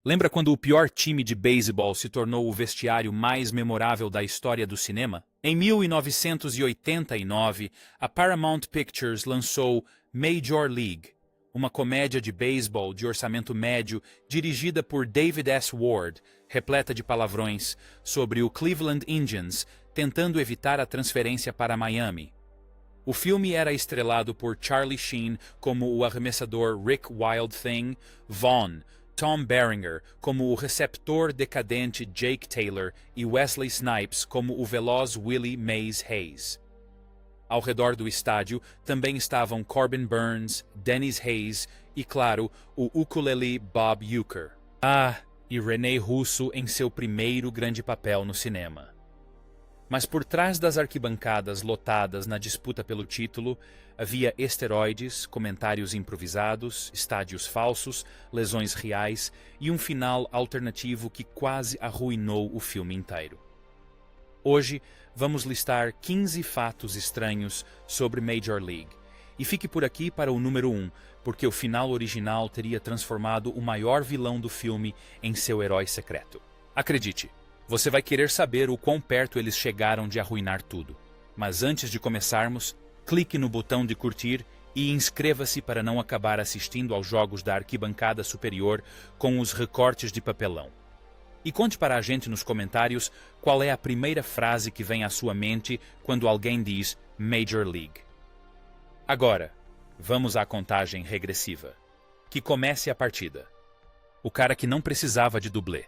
Lembra quando o pior time de beisebol se tornou o vestiário mais memorável da história do cinema? Em 1989, a Paramount Pictures lançou Major League, uma comédia de beisebol de orçamento médio dirigida por David S. Ward, repleta de palavrões, sobre o Cleveland Indians tentando evitar a transferência para Miami. O filme era estrelado por Charlie Sheen como o arremessador Rick Wild Thing, Vaughn, Tom Berenger como o receptor decadente Jake Taylor e Wesley Snipes como o veloz Willie Mays Hayes. Ao redor do estádio também estavam Corbin Burns, Dennis Hayes e, claro, o ukulele Bob Uecker. E René Russo em seu primeiro grande papel no cinema. Mas por trás das arquibancadas lotadas na disputa pelo título, havia esteroides, comentários improvisados, estádios falsos, lesões reais e um final alternativo que quase arruinou o filme inteiro. Hoje, vamos listar 15 fatos estranhos sobre Major League. E fique por aqui para o número 1, porque o final original teria transformado o maior vilão do filme em seu herói secreto. Acredite, você vai querer saber o quão perto eles chegaram de arruinar tudo. Mas antes de começarmos, clique no botão de curtir e inscreva-se para não acabar assistindo aos jogos da arquibancada superior com os recortes de papelão. E conte para a gente nos comentários qual é a primeira frase que vem à sua mente quando alguém diz Major League. Agora, vamos à contagem regressiva. Que comece a partida. O cara que não precisava de dublê.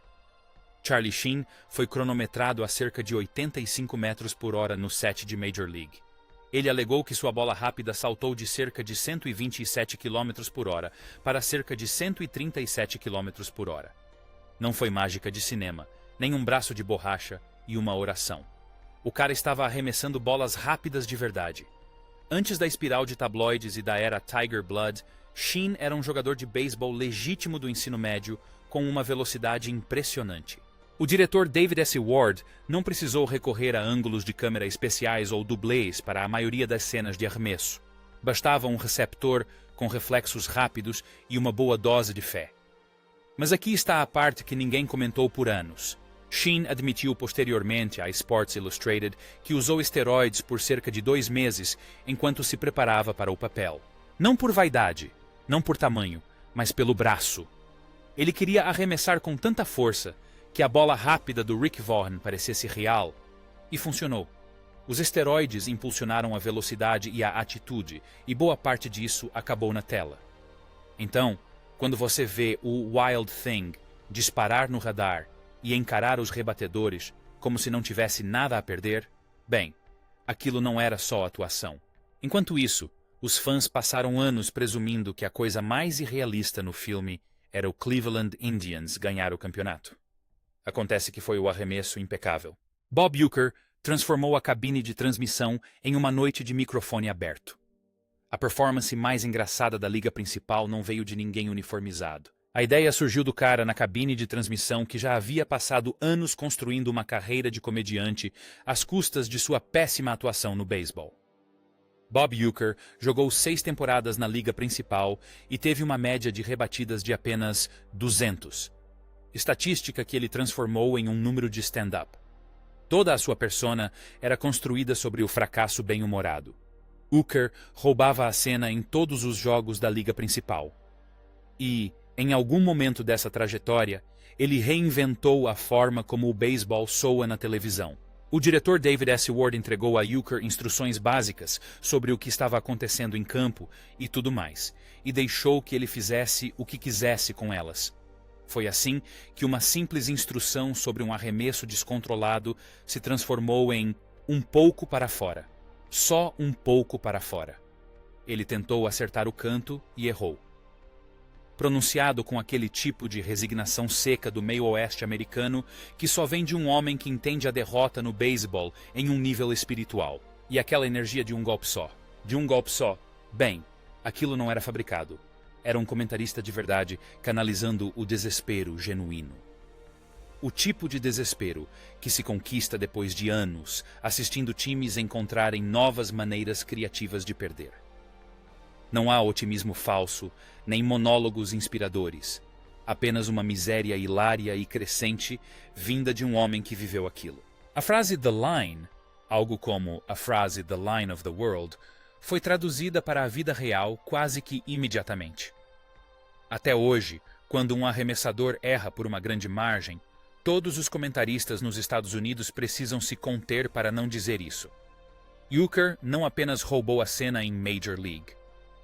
Charlie Sheen foi cronometrado a cerca de 85 metros por hora no set de Major League. Ele alegou que sua bola rápida saltou de cerca de 127 km por hora para cerca de 137 km por hora. Não foi mágica de cinema, nem um braço de borracha e uma oração. O cara estava arremessando bolas rápidas de verdade. Antes da espiral de tabloides e da era Tiger Blood, Sheen era um jogador de beisebol legítimo do ensino médio com uma velocidade impressionante. O diretor David S. Ward não precisou recorrer a ângulos de câmera especiais ou dublês para a maioria das cenas de arremesso. Bastava um receptor com reflexos rápidos e uma boa dose de fé. Mas aqui está a parte que ninguém comentou por anos. Sheen admitiu posteriormente à Sports Illustrated que usou esteroides por cerca de 2 meses enquanto se preparava para o papel. Não por vaidade, não por tamanho, mas pelo braço. Ele queria arremessar com tanta força que a bola rápida do Rick Vaughn parecesse real, e funcionou. Os esteroides impulsionaram a velocidade e a atitude, e boa parte disso acabou na tela. Então, quando você vê o Wild Thing disparar no radar e encarar os rebatedores como se não tivesse nada a perder, bem, aquilo não era só atuação. Enquanto isso, os fãs passaram anos presumindo que a coisa mais irrealista no filme era o Cleveland Indians ganhar o campeonato. Acontece que foi o arremesso impecável. Bob Uecker transformou a cabine de transmissão em uma noite de microfone aberto. A performance mais engraçada da liga principal não veio de ninguém uniformizado. A ideia surgiu do cara na cabine de transmissão que já havia passado anos construindo uma carreira de comediante às custas de sua péssima atuação no beisebol. Bob Uecker jogou 6 temporadas na liga principal e teve uma média de rebatidas de apenas 200. Estatística que ele transformou em um número de stand-up. Toda a sua persona era construída sobre o fracasso bem-humorado. Uecker roubava a cena em todos os jogos da liga principal. E, em algum momento dessa trajetória, ele reinventou a forma como o beisebol soa na televisão. O diretor David S. Ward entregou a Uecker instruções básicas sobre o que estava acontecendo em campo e tudo mais, e deixou que ele fizesse o que quisesse com elas. Foi assim que uma simples instrução sobre um arremesso descontrolado se transformou em um pouco para fora. Só um pouco para fora. Ele tentou acertar o canto e errou. Pronunciado com aquele tipo de resignação seca do meio-oeste americano que só vem de um homem que entende a derrota no beisebol em um nível espiritual. E aquela energia de um golpe só. De um golpe só. Bem, aquilo não era fabricado. Era um comentarista de verdade canalizando o desespero genuíno. O tipo de desespero que se conquista depois de anos assistindo times encontrarem novas maneiras criativas de perder. Não há otimismo falso, nem monólogos inspiradores. apenas uma miséria hilária e crescente vinda de um homem que viveu aquilo. A frase The Line, algo como a frase The Line of the World, foi traduzida para a vida real quase que imediatamente. Até hoje, quando um arremessador erra por uma grande margem, todos os comentaristas nos Estados Unidos precisam se conter para não dizer isso. Uecker não apenas roubou a cena em Major League.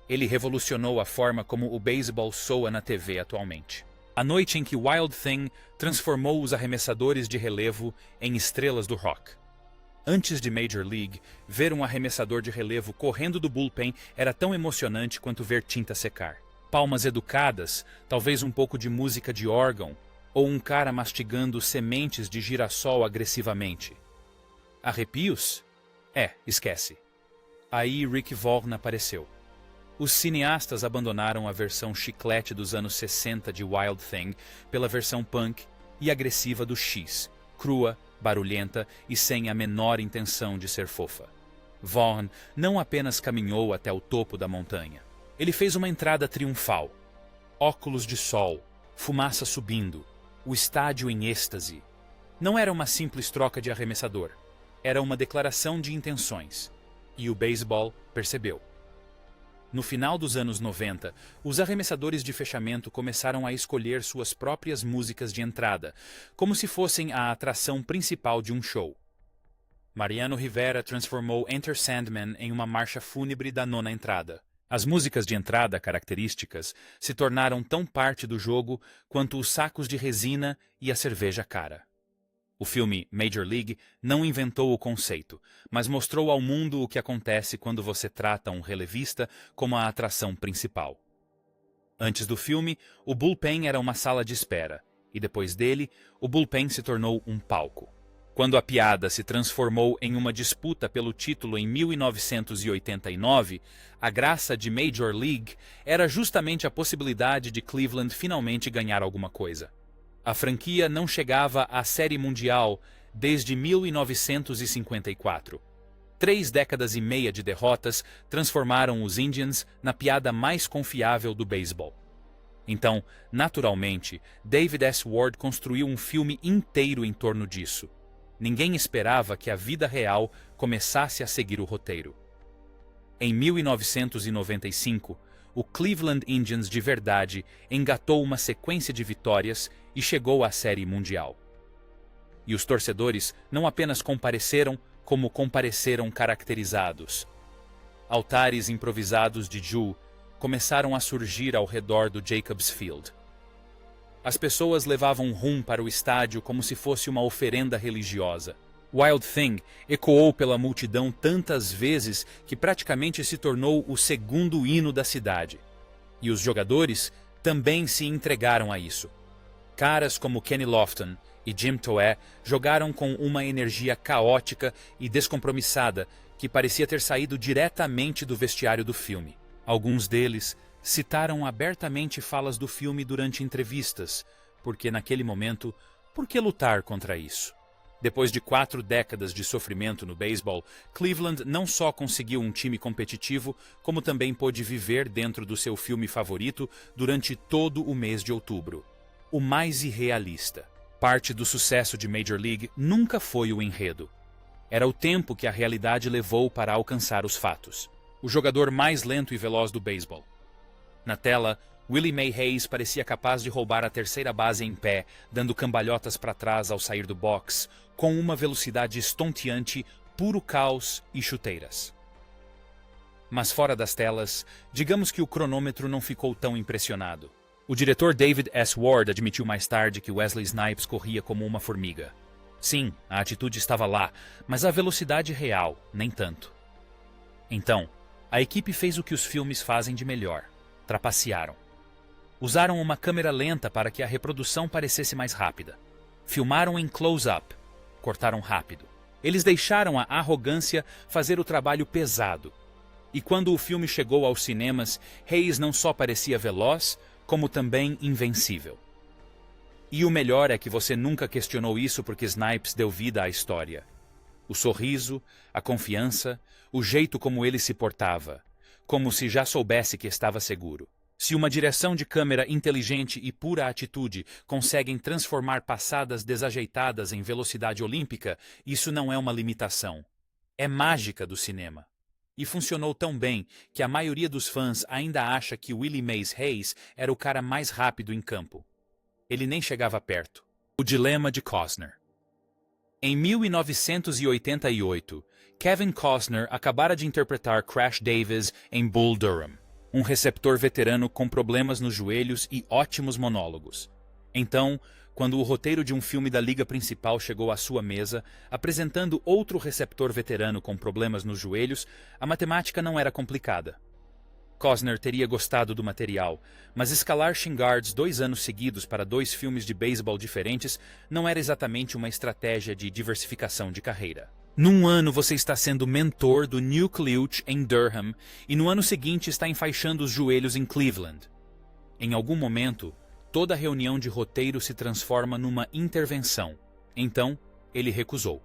Ele revolucionou a forma como o beisebol soa na TV atualmente. A noite em que Wild Thing transformou os arremessadores de relevo em estrelas do rock. Antes de Major League, ver um arremessador de relevo correndo do bullpen era tão emocionante quanto ver tinta secar. Palmas educadas, talvez um pouco de música de órgão, ou um cara mastigando sementes de girassol agressivamente. Arrepios? Esquece. Aí Rick Vaughn apareceu. Os cineastas abandonaram a versão chiclete dos anos 60 de Wild Thing pela versão punk e agressiva do X, crua, barulhenta e sem a menor intenção de ser fofa. Vaughn não apenas caminhou até o topo da montanha. Ele fez uma entrada triunfal. Óculos de sol, fumaça subindo, o estádio em êxtase. Não era uma simples troca de arremessador. Era uma declaração de intenções. E o beisebol percebeu. No final dos anos 90, os arremessadores de fechamento começaram a escolher suas próprias músicas de entrada, como se fossem a atração principal de um show. Mariano Rivera transformou Enter Sandman em uma marcha fúnebre da nona entrada. As músicas de entrada características se tornaram tão parte do jogo quanto os sacos de resina e a cerveja cara. O filme Major League não inventou o conceito, mas mostrou ao mundo o que acontece quando você trata um relevista como a atração principal. Antes do filme, o bullpen era uma sala de espera, e depois dele, o bullpen se tornou um palco. Quando a piada se transformou em uma disputa pelo título em 1989, a graça de Major League era justamente a possibilidade de Cleveland finalmente ganhar alguma coisa. A franquia não chegava à Série Mundial desde 1954. 3 décadas e meia de derrotas transformaram os Indians na piada mais confiável do beisebol. Então, naturalmente, David S. Ward construiu um filme inteiro em torno disso. Ninguém esperava que a vida real começasse a seguir o roteiro. Em 1995, o Cleveland Indians de verdade engatou uma sequência de vitórias e chegou à Série Mundial. E os torcedores não apenas compareceram, como compareceram caracterizados. Altares improvisados de Jew começaram a surgir ao redor do Jacobs Field. As pessoas levavam rum para o estádio como se fosse uma oferenda religiosa. Wild Thing ecoou pela multidão tantas vezes que praticamente se tornou o segundo hino da cidade. E os jogadores também se entregaram a isso. Caras como Kenny Lofton e Jim Thorpe jogaram com uma energia caótica e descompromissada que parecia ter saído diretamente do vestiário do filme. Alguns deles citaram abertamente falas do filme durante entrevistas, porque naquele momento, por que lutar contra isso? Depois de 4 décadas de sofrimento no beisebol, Cleveland não só conseguiu um time competitivo, como também pôde viver dentro do seu filme favorito durante todo o mês de outubro. O mais irrealista. Parte do sucesso de Major League nunca foi o enredo. Era o tempo que a realidade levou para alcançar os fatos. O jogador mais lento e veloz do beisebol. Na tela, Willie Mae Hayes parecia capaz de roubar a terceira base em pé, dando cambalhotas para trás ao sair do box, com uma velocidade estonteante, puro caos e chuteiras. Mas fora das telas, digamos que o cronômetro não ficou tão impressionado. O diretor David S. Ward admitiu mais tarde que Wesley Snipes corria como uma formiga. Sim, a atitude estava lá, mas a velocidade real, nem tanto. Então, a equipe fez o que os filmes fazem de melhor. Trapacearam. Usaram uma câmera lenta para que a reprodução parecesse mais rápida. Filmaram em close-up. Cortaram rápido. Eles deixaram a arrogância fazer o trabalho pesado. E quando o filme chegou aos cinemas, Hayes não só parecia veloz, como também invencível. E o melhor é que você nunca questionou isso porque Snipes deu vida à história. O sorriso, a confiança, o jeito como ele se portava, como se já soubesse que estava seguro. Se uma direção de câmera inteligente e pura atitude conseguem transformar passadas desajeitadas em velocidade olímpica, isso não é uma limitação. É mágica do cinema. E funcionou tão bem que a maioria dos fãs ainda acha que Willie Mays Hayes era o cara mais rápido em campo. Ele nem chegava perto. O dilema de Costner. Em 1988, Kevin Costner acabara de interpretar Crash Davis em Bull Durham, um receptor veterano com problemas nos joelhos e ótimos monólogos. Então, quando o roteiro de um filme da liga principal chegou à sua mesa, apresentando outro receptor veterano com problemas nos joelhos, a matemática não era complicada. Costner teria gostado do material, mas escalar shin guards 2 anos seguidos para 2 filmes de beisebol diferentes não era exatamente uma estratégia de diversificação de carreira. Num ano você está sendo mentor do Nucleus em Durham e no ano seguinte está enfaixando os joelhos em Cleveland. Em algum momento, toda reunião de roteiro se transforma numa intervenção. Então, ele recusou.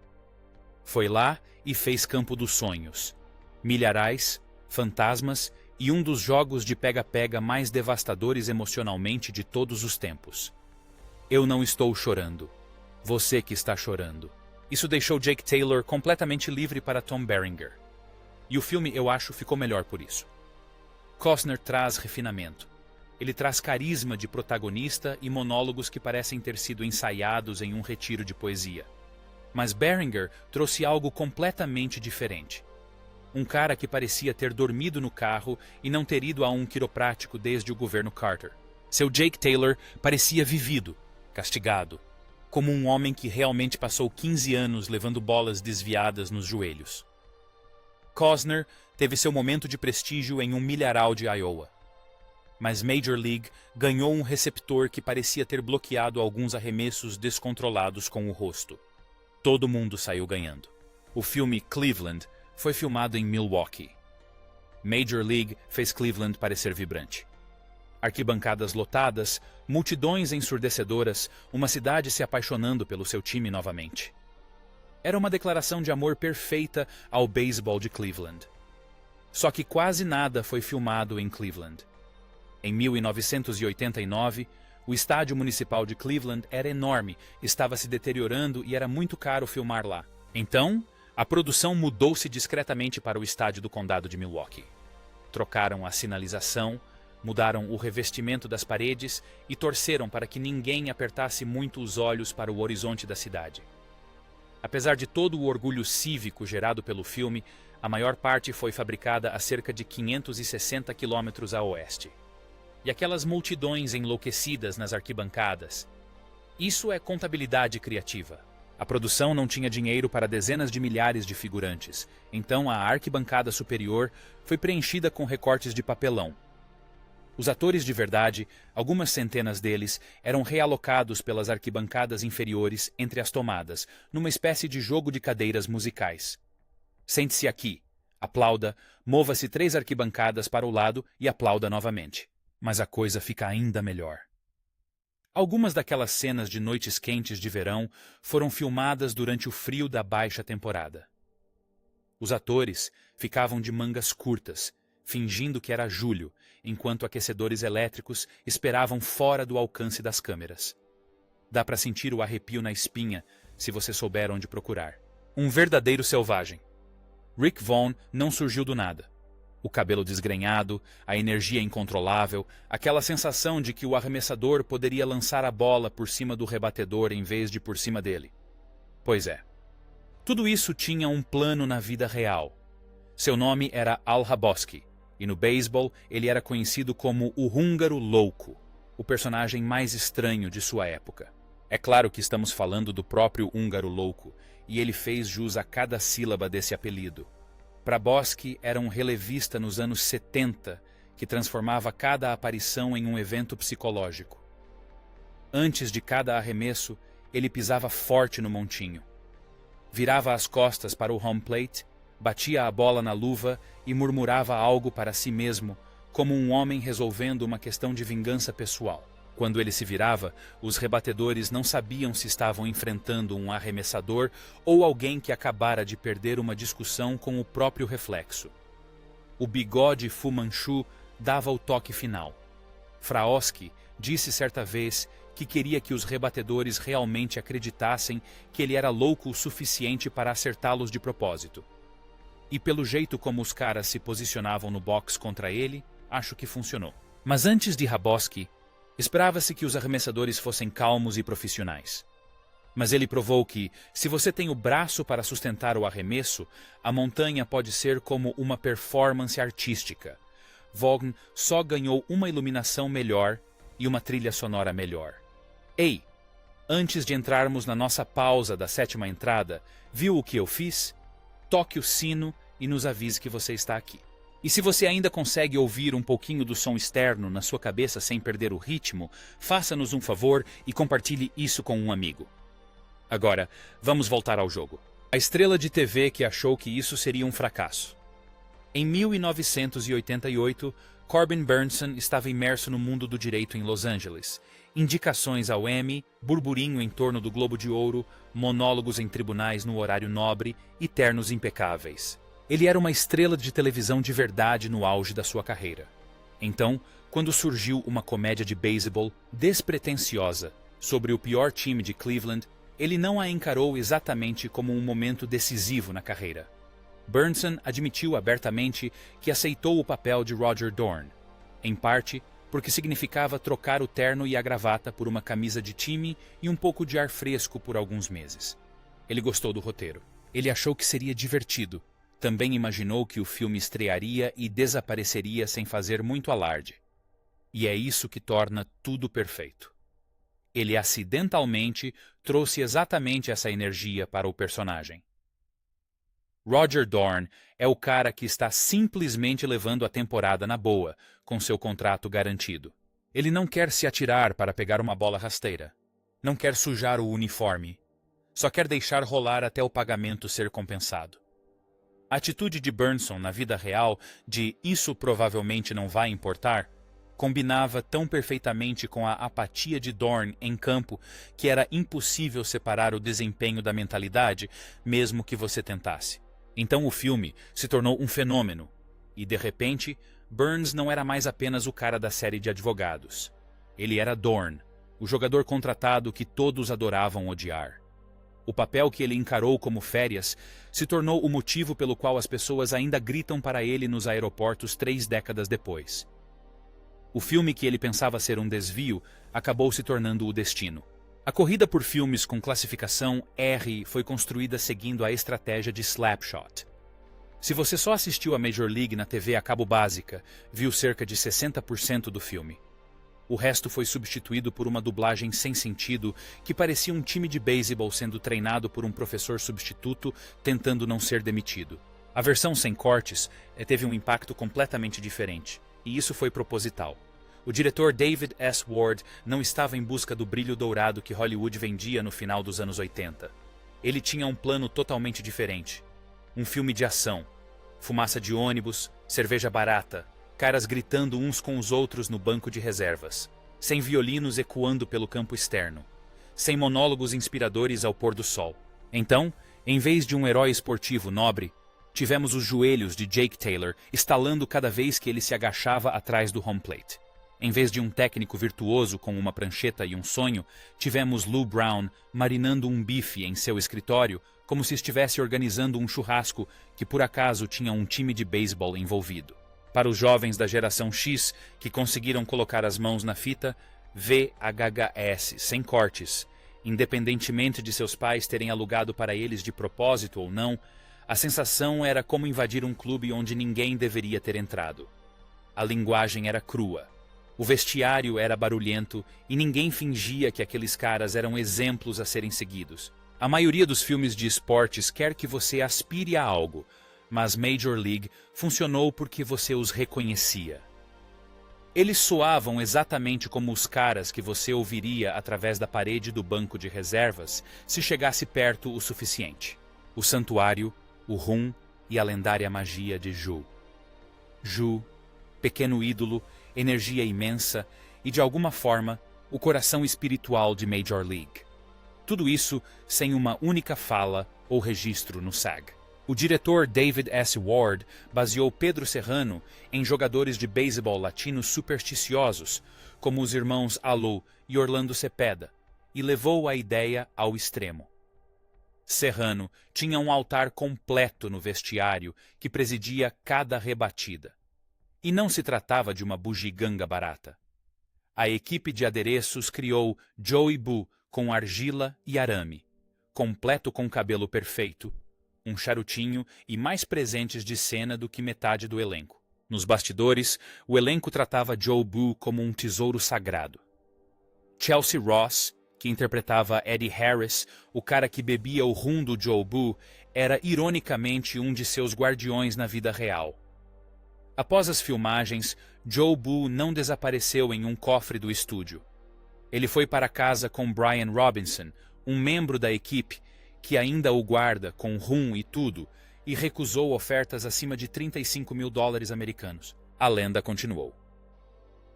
Foi lá e fez Campo dos Sonhos. Milharais, fantasmas e um dos jogos de pega-pega mais devastadores emocionalmente de todos os tempos. Eu não estou chorando. Você que está chorando. Isso deixou Jake Taylor completamente livre para Tom Berenger. E o filme, eu acho, ficou melhor por isso. Costner traz refinamento. Ele traz carisma de protagonista e monólogos que parecem ter sido ensaiados em um retiro de poesia. Mas Berenger trouxe algo completamente diferente. Um cara que parecia ter dormido no carro e não ter ido a um quiroprático desde o governo Carter. Seu Jake Taylor parecia vivido, castigado, como um homem que realmente passou 15 anos levando bolas desviadas nos joelhos. Costner teve seu momento de prestígio em um milharal de Iowa. Mas Major League ganhou um receptor que parecia ter bloqueado alguns arremessos descontrolados com o rosto. Todo mundo saiu ganhando. O filme Cleveland foi filmado em Milwaukee. Major League fez Cleveland parecer vibrante. Arquibancadas lotadas, multidões ensurdecedoras, uma cidade se apaixonando pelo seu time novamente. Era uma declaração de amor perfeita ao beisebol de Cleveland. Só que quase nada foi filmado em Cleveland. Em 1989, o estádio municipal de Cleveland era enorme, estava se deteriorando e era muito caro filmar lá. Então, a produção mudou-se discretamente para o estádio do condado de Milwaukee. Trocaram a sinalização, mudaram o revestimento das paredes e torceram para que ninguém apertasse muito os olhos para o horizonte da cidade. Apesar de todo o orgulho cívico gerado pelo filme, a maior parte foi fabricada a cerca de 560 quilômetros a oeste. E aquelas multidões enlouquecidas nas arquibancadas. Isso é contabilidade criativa. A produção não tinha dinheiro para dezenas de milhares de figurantes, então a arquibancada superior foi preenchida com recortes de papelão. Os atores de verdade, algumas centenas deles, eram realocados pelas arquibancadas inferiores entre as tomadas, numa espécie de jogo de cadeiras musicais. Sente-se aqui, aplauda, mova-se 3 arquibancadas para o lado e aplauda novamente. Mas a coisa fica ainda melhor. Algumas daquelas cenas de noites quentes de verão foram filmadas durante o frio da baixa temporada. Os atores ficavam de mangas curtas, fingindo que era julho, enquanto aquecedores elétricos esperavam fora do alcance das câmeras. Dá para sentir o arrepio na espinha, se você souber onde procurar. Um verdadeiro selvagem. Rick Vaughn não surgiu do nada. O cabelo desgrenhado, a energia incontrolável, aquela sensação de que o arremessador poderia lançar a bola por cima do rebatedor em vez de por cima dele. Pois é. Tudo isso tinha um plano na vida real. Seu nome era Al Hrabosky, e no beisebol ele era conhecido como o Húngaro Louco, o personagem mais estranho de sua época. É claro que estamos falando do próprio Húngaro Louco, e ele fez jus a cada sílaba desse apelido. Hrabosky era um relevista nos anos 70 que transformava cada aparição em um evento psicológico. Antes de cada arremesso, ele pisava forte no montinho. Virava as costas para o home plate, batia a bola na luva e murmurava algo para si mesmo, como um homem resolvendo uma questão de vingança pessoal. Quando ele se virava, os rebatedores não sabiam se estavam enfrentando um arremessador ou alguém que acabara de perder uma discussão com o próprio reflexo. O bigode Fu Manchu dava o toque final. Fraoski disse certa vez que queria que os rebatedores realmente acreditassem que ele era louco o suficiente para acertá-los de propósito. E pelo jeito como os caras se posicionavam no box contra ele, acho que funcionou. Mas antes de Hrabowski, esperava-se que os arremessadores fossem calmos e profissionais. Mas ele provou que, se você tem o braço para sustentar o arremesso, a montanha pode ser como uma performance artística. Vaughn só ganhou uma iluminação melhor e uma trilha sonora melhor. Ei, antes de entrarmos na nossa pausa da 7ª entrada, viu o que eu fiz? Toque o sino e nos avise que você está aqui. E se você ainda consegue ouvir um pouquinho do som externo na sua cabeça sem perder o ritmo, faça-nos um favor e compartilhe isso com um amigo. Agora, vamos voltar ao jogo. A estrela de TV que achou que isso seria um fracasso. Em 1988, Corbin Bernsen estava imerso no mundo do direito em Los Angeles. Indicações ao Emmy, burburinho em torno do Globo de Ouro, monólogos em tribunais no horário nobre e ternos impecáveis. Ele era uma estrela de televisão de verdade no auge da sua carreira. Então, quando surgiu uma comédia de beisebol despretensiosa sobre o pior time de Cleveland, ele não a encarou exatamente como um momento decisivo na carreira. Bernsen admitiu abertamente que aceitou o papel de Roger Dorn, em parte porque significava trocar o terno e a gravata por uma camisa de time e um pouco de ar fresco por alguns meses. Ele gostou do roteiro. Ele achou que seria divertido. Também imaginou que o filme estrearia e desapareceria sem fazer muito alarde. E é isso que torna tudo perfeito. Ele acidentalmente trouxe exatamente essa energia para o personagem. Roger Dorn é o cara que está simplesmente levando a temporada na boa, com seu contrato garantido. Ele não quer se atirar para pegar uma bola rasteira. Não quer sujar o uniforme. Só quer deixar rolar até o pagamento ser compensado. A atitude de Bernsen na vida real, de "isso provavelmente não vai importar", combinava tão perfeitamente com a apatia de Dorn em campo que era impossível separar o desempenho da mentalidade, mesmo que você tentasse. Então o filme se tornou um fenômeno, e de repente, Burns não era mais apenas o cara da série de advogados. Ele era Dorn, o jogador contratado que todos adoravam odiar. O papel que ele encarou como férias se tornou o motivo pelo qual as pessoas ainda gritam para ele nos aeroportos 3 décadas depois. O filme que ele pensava ser um desvio acabou se tornando o destino. A corrida por filmes com classificação R foi construída seguindo a estratégia de Slapshot. Se você só assistiu a Major League na TV a cabo básica, viu cerca de 60% do filme. O resto foi substituído por uma dublagem sem sentido que parecia um time de beisebol sendo treinado por um professor substituto tentando não ser demitido. A versão sem cortes teve um impacto completamente diferente, e isso foi proposital. O diretor David S. Ward não estava em busca do brilho dourado que Hollywood vendia no final dos anos 80. Ele tinha um plano totalmente diferente. Um filme de ação. Fumaça de ônibus, cerveja barata, caras gritando uns com os outros no banco de reservas. Sem violinos ecoando pelo campo externo. Sem monólogos inspiradores ao pôr do sol. Então, em vez de um herói esportivo nobre, tivemos os joelhos de Jake Taylor estalando cada vez que ele se agachava atrás do home plate. Em vez de um técnico virtuoso com uma prancheta e um sonho, tivemos Lou Brown marinando um bife em seu escritório como se estivesse organizando um churrasco que por acaso tinha um time de beisebol envolvido. Para os jovens da geração X que conseguiram colocar as mãos na fita, VHS, sem cortes, independentemente de seus pais terem alugado para eles de propósito ou não, a sensação era como invadir um clube onde ninguém deveria ter entrado. A linguagem era crua. O vestiário era barulhento e ninguém fingia que aqueles caras eram exemplos a serem seguidos. A maioria dos filmes de esportes quer que você aspire a algo, mas Major League funcionou porque você os reconhecia. Eles soavam exatamente como os caras que você ouviria através da parede do banco de reservas se chegasse perto o suficiente. O santuário, o rum e a lendária magia de Ju. Ju, pequeno ídolo, energia imensa e, de alguma forma, o coração espiritual de Major League. Tudo isso sem uma única fala ou registro no SAG. O diretor David S. Ward baseou Pedro Serrano em jogadores de beisebol latinos supersticiosos, como os irmãos Alou e Orlando Cepeda, e levou a ideia ao extremo. Serrano tinha um altar completo no vestiário que presidia cada rebatida. E não se tratava de uma bugiganga barata. A equipe de adereços criou Joey Boo com argila e arame, completo com cabelo perfeito, um charutinho e mais presentes de cena do que metade do elenco. Nos bastidores, o elenco tratava Joe Boo como um tesouro sagrado. Chelsea Ross, que interpretava Eddie Harris, o cara que bebia o rum do Joe Boo, era ironicamente um de seus guardiões na vida real. Após as filmagens, Joe Boo não desapareceu em um cofre do estúdio. Ele foi para casa com Brian Robinson, um membro da equipe, que ainda o guarda com rum e tudo, e recusou ofertas acima de $35 mil americanos. A lenda continuou.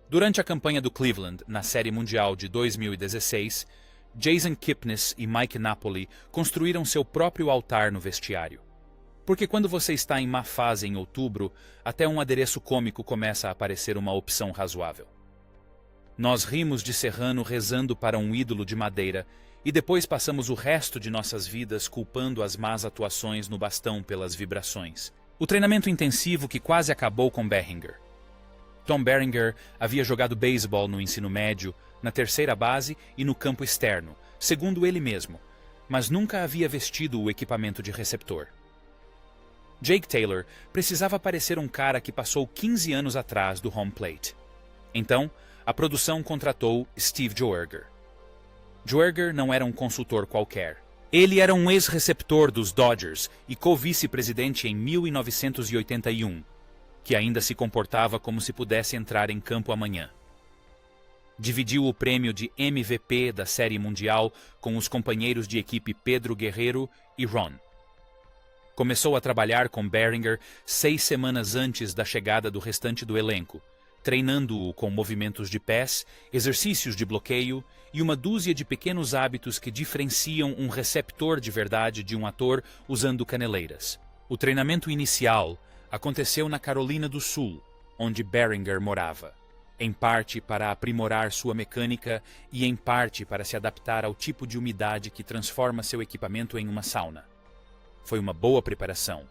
Durante a campanha do Cleveland na Série Mundial de 2016, Jason Kipnis e Mike Napoli construíram seu próprio altar no vestiário. Porque quando você está em má fase em outubro, até um adereço cômico começa a parecer uma opção razoável. Nós rimos de Serrano rezando para um ídolo de madeira e depois passamos o resto de nossas vidas culpando as más atuações no bastão pelas vibrações. O treinamento intensivo que quase acabou com Behringer. Tom Berenger havia jogado beisebol no ensino médio, na terceira base e no campo externo, segundo ele mesmo, mas nunca havia vestido o equipamento de receptor. Jake Taylor precisava parecer um cara que passou 15 anos atrás do home plate. Então, a produção contratou Steve Joerger. Joerger não era um consultor qualquer. Ele era um ex-receptor dos Dodgers e co-vice-presidente em 1981, que ainda se comportava como se pudesse entrar em campo amanhã. Dividiu o prêmio de MVP da Série Mundial com os companheiros de equipe Pedro Guerrero e Ron. Começou a trabalhar com Behringer 6 semanas antes da chegada do restante do elenco, treinando-o com movimentos de pés, exercícios de bloqueio e uma dúzia de pequenos hábitos que diferenciam um receptor de verdade de um ator usando caneleiras. O treinamento inicial aconteceu na Carolina do Sul, onde Behringer morava, em parte para aprimorar sua mecânica e em parte para se adaptar ao tipo de umidade que transforma seu equipamento em uma sauna. Foi uma boa preparação,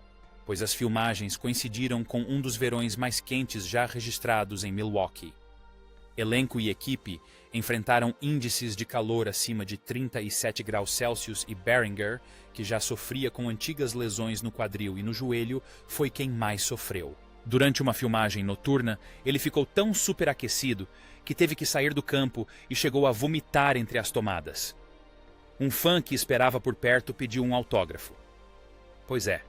pois as filmagens coincidiram com um dos verões mais quentes já registrados em Milwaukee. Elenco e equipe enfrentaram índices de calor acima de 37 graus Celsius e Behringer, que já sofria com antigas lesões no quadril e no joelho, foi quem mais sofreu. Durante uma filmagem noturna, ele ficou tão superaquecido que teve que sair do campo e chegou a vomitar entre as tomadas. Um fã que esperava por perto pediu um autógrafo. Pois é,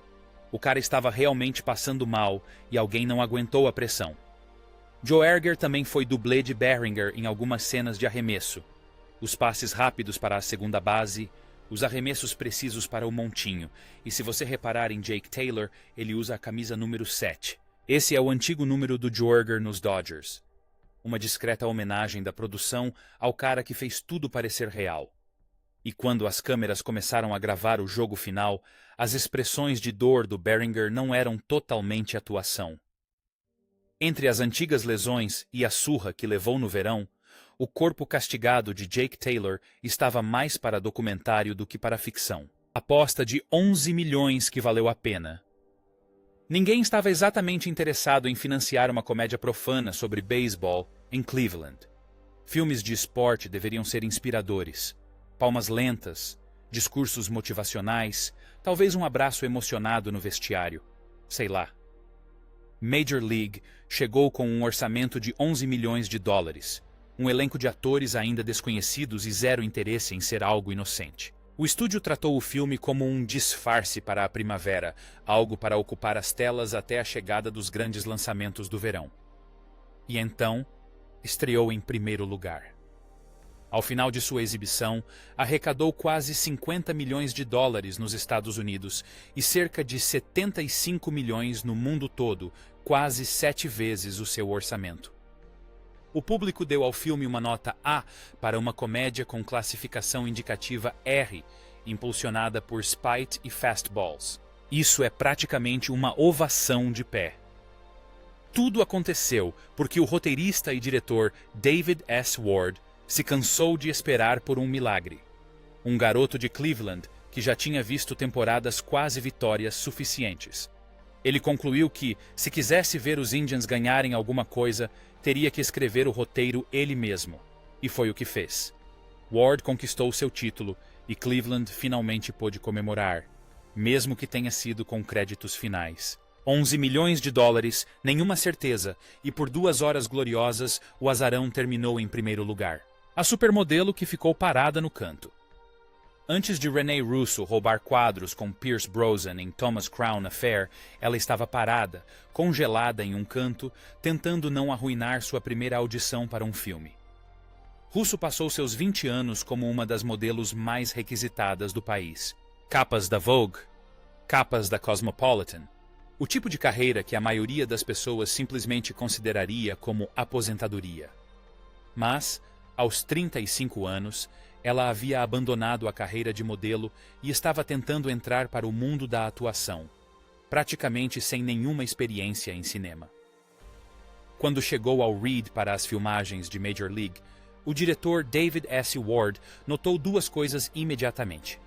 o cara estava realmente passando mal e alguém não aguentou a pressão. Joerger também foi dublê de Behringer em algumas cenas de arremesso. Os passes rápidos para a segunda base, os arremessos precisos para o montinho, e se você reparar em Jake Taylor, ele usa a camisa número 7. Esse é o antigo número do Joerger nos Dodgers. Uma discreta homenagem da produção ao cara que fez tudo parecer real. E quando as câmeras começaram a gravar o jogo final, as expressões de dor do Behringer não eram totalmente atuação. Entre as antigas lesões e a surra que levou no verão, o corpo castigado de Jake Taylor estava mais para documentário do que para ficção. Aposta de 11 milhões que valeu a pena. Ninguém estava exatamente interessado em financiar uma comédia profana sobre beisebol em Cleveland. Filmes de esporte deveriam ser inspiradores. Palmas lentas, discursos motivacionais, talvez um abraço emocionado no vestiário. Sei lá. Major League chegou com um orçamento de 11 milhões de dólares, um elenco de atores ainda desconhecidos e zero interesse em ser algo inocente. O estúdio tratou o filme como um disfarce para a primavera, algo para ocupar as telas até a chegada dos grandes lançamentos do verão. E então, estreou em primeiro lugar. Ao final de sua exibição, arrecadou quase 50 milhões de dólares nos Estados Unidos e cerca de 75 milhões no mundo todo, quase 7 vezes o seu orçamento. O público deu ao filme uma nota A para uma comédia com classificação indicativa R, impulsionada por Spite e Fastballs. Isso é praticamente uma ovação de pé. Tudo aconteceu porque o roteirista e diretor David S. Ward se cansou de esperar por um milagre. Um garoto de Cleveland que já tinha visto temporadas quase vitórias suficientes. Ele concluiu que, se quisesse ver os Indians ganharem alguma coisa, teria que escrever o roteiro ele mesmo. E foi o que fez. Ward conquistou seu título e Cleveland finalmente pôde comemorar, mesmo que tenha sido com créditos finais. 11 milhões de dólares, nenhuma certeza, e por 2 horas gloriosas, o azarão terminou em primeiro lugar. A supermodelo que ficou parada no canto. Antes de Rene Russo roubar quadros com Pierce Brosnan em Thomas Crown Affair, ela estava parada, congelada em um canto, tentando não arruinar sua primeira audição para um filme. Russo passou seus 20 anos como uma das modelos mais requisitadas do país. Capas da Vogue, capas da Cosmopolitan. O tipo de carreira que a maioria das pessoas simplesmente consideraria como aposentadoria. Mas, aos 35 anos, ela havia abandonado a carreira de modelo e estava tentando entrar para o mundo da atuação, praticamente sem nenhuma experiência em cinema. Quando chegou ao Reed para as filmagens de Major League, o diretor David S. Ward notou 2 coisas imediatamente.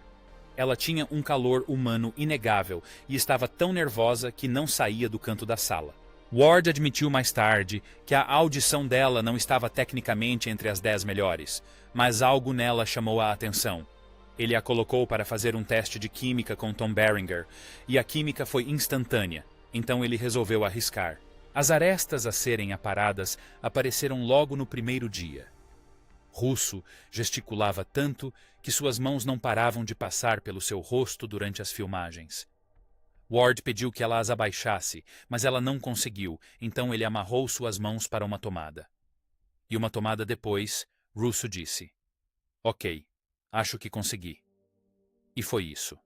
Ela tinha um calor humano inegável e estava tão nervosa que não saía do canto da sala. Ward admitiu mais tarde que a audição dela não estava tecnicamente entre as 10 melhores, mas algo nela chamou a atenção. Ele a colocou para fazer um teste de química com Tom Berenger, e a química foi instantânea, então ele resolveu arriscar. As arestas a serem aparadas apareceram logo no primeiro dia. Russo gesticulava tanto que suas mãos não paravam de passar pelo seu rosto durante as filmagens. Ward pediu que ela as abaixasse, mas ela não conseguiu, então ele amarrou suas mãos para uma tomada. E uma tomada depois, Russo disse: "Ok, acho que consegui." E foi isso.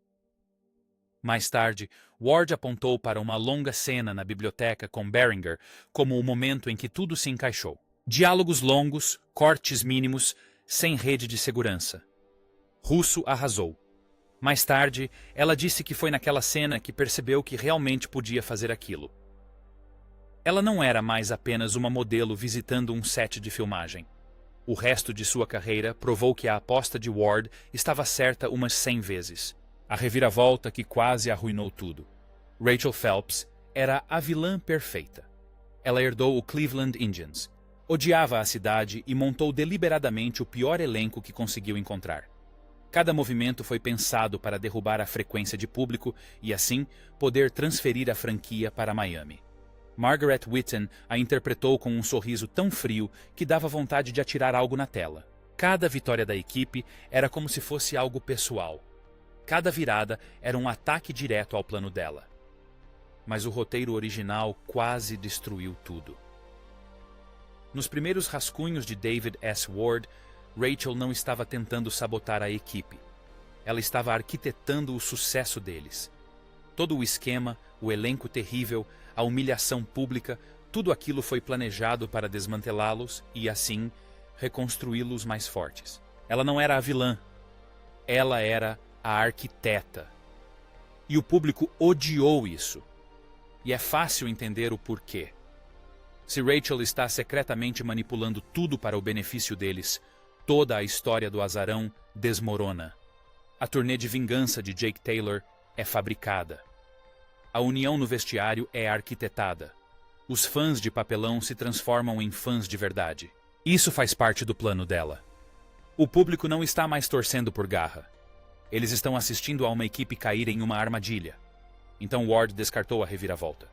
Mais tarde, Ward apontou para uma longa cena na biblioteca com Berenger como o momento em que tudo se encaixou. Diálogos longos, cortes mínimos, sem rede de segurança. Russo arrasou. Mais tarde, ela disse que foi naquela cena que percebeu que realmente podia fazer aquilo. Ela não era mais apenas uma modelo visitando um set de filmagem. O resto de sua carreira provou que a aposta de Ward estava certa umas 100 vezes. A reviravolta que quase arruinou tudo. Rachel Phelps era a vilã perfeita. Ela herdou o Cleveland Indians. Odiava a cidade e montou deliberadamente o pior elenco que conseguiu encontrar. Cada movimento foi pensado para derrubar a frequência de público e, assim, poder transferir a franquia para Miami. Margaret Whitten a interpretou com um sorriso tão frio que dava vontade de atirar algo na tela. Cada vitória da equipe era como se fosse algo pessoal. Cada virada era um ataque direto ao plano dela. Mas o roteiro original quase destruiu tudo. Nos primeiros rascunhos de David S. Ward, Rachel não estava tentando sabotar a equipe. Ela estava arquitetando o sucesso deles. Todo o esquema, o elenco terrível, a humilhação pública, tudo aquilo foi planejado para desmantelá-los e, assim, reconstruí-los mais fortes. Ela não era a vilã. Ela era a arquiteta. E o público odiou isso. E é fácil entender o porquê. Se Rachel está secretamente manipulando tudo para o benefício deles, toda a história do azarão desmorona. A turnê de vingança de Jake Taylor é fabricada. A união no vestiário é arquitetada. Os fãs de papelão se transformam em fãs de verdade. Isso faz parte do plano dela. O público não está mais torcendo por garra. Eles estão assistindo a uma equipe cair em uma armadilha. Então Ward descartou a reviravolta.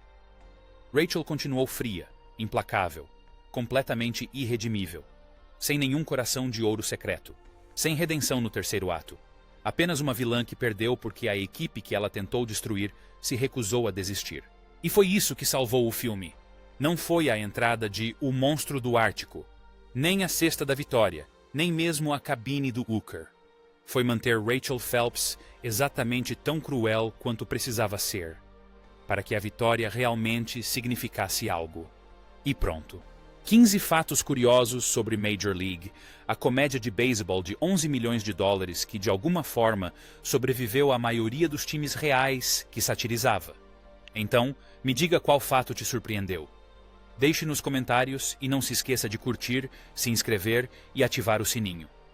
Rachel continuou fria, implacável, completamente irredimível. Sem nenhum coração de ouro secreto. Sem redenção no terceiro ato. Apenas uma vilã que perdeu porque a equipe que ela tentou destruir se recusou a desistir. E foi isso que salvou o filme. Não foi a entrada de O Monstro do Ártico, nem a cesta da vitória, nem mesmo a cabine do Hooker. Foi manter Rachel Phelps exatamente tão cruel quanto precisava ser, para que a vitória realmente significasse algo. E pronto. 15 fatos curiosos sobre Major League, a comédia de beisebol de 11 milhões de dólares que, de alguma forma, sobreviveu à maioria dos times reais que satirizava. Então, me diga qual fato te surpreendeu. Deixe nos comentários e não se esqueça de curtir, se inscrever e ativar o sininho.